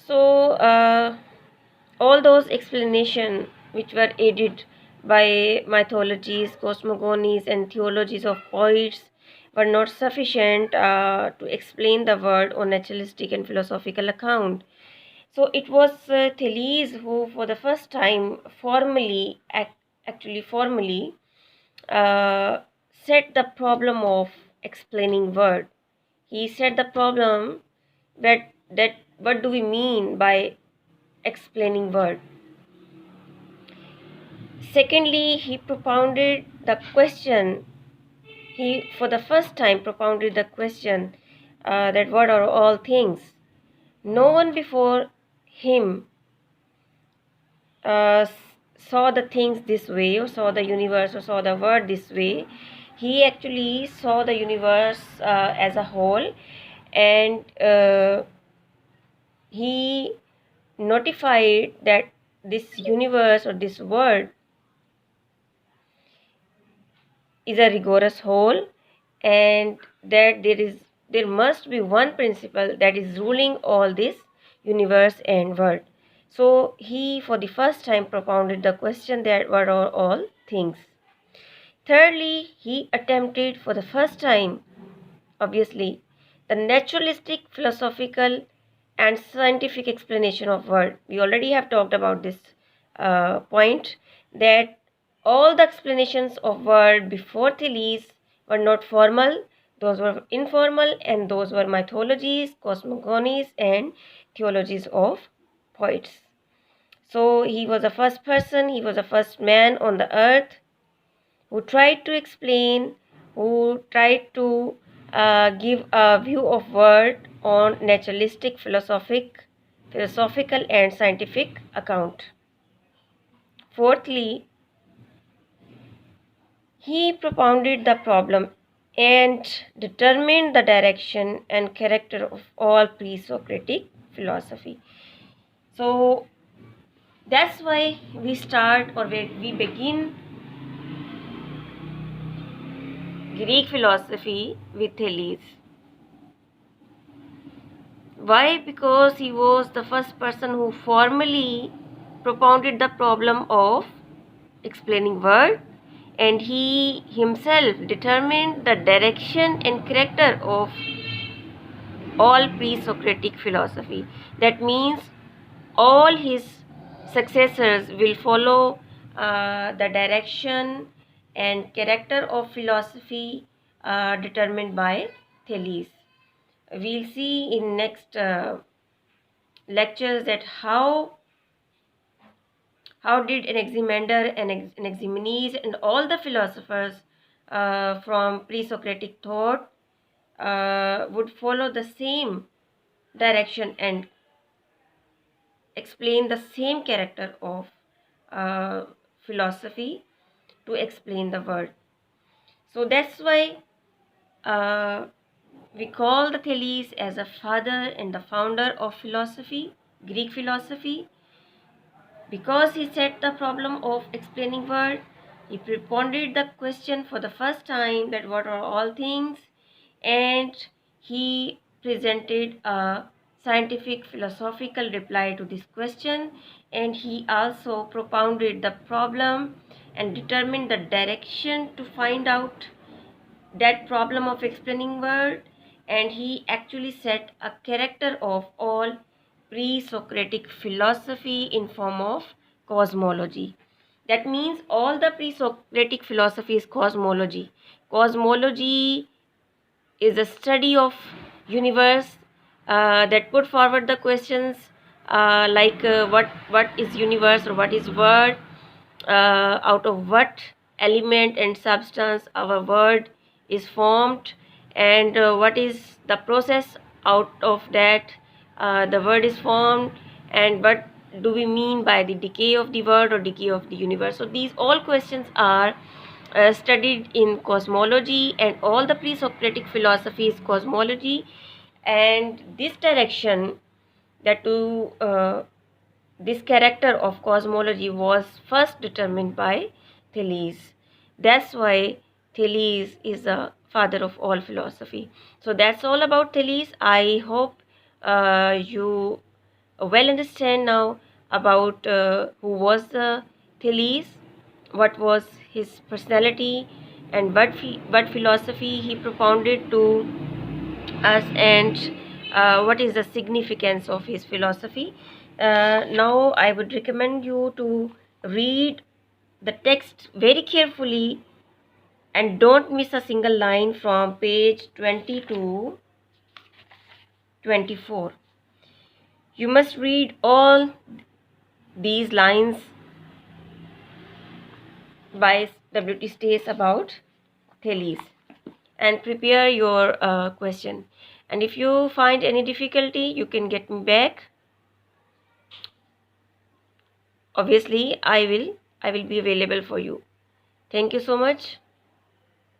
So all those explanations which were aided by mythologies, cosmogonies, and theologies of poets were not sufficient to explain the world on naturalistic and philosophical account. So it was Thales who, for the first time, formally uh, set the problem of explaining world. He set the problem that what do we mean by explaining world. Secondly, he propounded the question. He, for the first time, propounded the question that what are all things. No one before him saw the things this way, or saw the universe, or saw the world this way. He actually saw the universe as a whole, and he notified that this universe or this world is a rigorous whole, and that there must be one principle that is ruling all this universe and world. So he, for the first time, propounded the question that what are all things. Thirdly, he attempted for the first time, obviously, the naturalistic, philosophical, and scientific explanation of world. We already have talked about this point, that all the explanations of world before Thales were not formal, those were informal, and those were mythologies, cosmogonies, and theologies of poets. So he was the first person, he was the first man on the earth who tried to explain, who tried to give a view of world on naturalistic, philosophical, and scientific account. Fourthly, he propounded the problem and determined the direction and character of all pre-Socratic philosophy. So that's why we start, or we begin Greek philosophy with Thales. Why? Because he was the first person who formally propounded the problem of explaining world, and he himself determined the direction and character of all pre-Socratic philosophy. That means all his successors will follow the direction and character of philosophy determined by Thales. We'll see in next lectures that how did Anaximander and Anaximenes and all the philosophers from pre-Socratic thought would follow the same direction and explain the same character of uh, philosophy to explain the world. So that's why we call the Thales as a father and the founder of philosophy, Greek philosophy. Because he set the problem of explaining world, he pondered the question for the first time that what are all things, and he presented a scientific philosophical reply to this question, and he also propounded the problem and determined the direction to find out that problem of explaining world, and he actually set a character of all pre-Socratic philosophy in form of cosmology. That means all the pre-Socratic philosophy is cosmology. Cosmology is a study of universe that put forward the questions what is universe or what is world, out of what element and substance our world is formed, and what is the process out of that the world is formed, and what do we mean by the decay of the world or decay of the universe. So these all questions are studied in cosmology, and all the pre-Socratic philosophy is cosmology, and this direction that to this character of cosmology was first determined by Thales. That's why Thales is the father of all philosophy. So that's all about Thales. I hope you well understand now about who was Thales, what was his personality, and what philosophy he propounded to us, and what is the significance of his philosophy. Now I would recommend you to read the text very carefully and don't miss a single line from page 20 to 24. You must read all these lines by W.T. Stace about Thales and prepare your question. And if you find any difficulty, you can get me back. Obviously, I will be available for you. Thank you so much.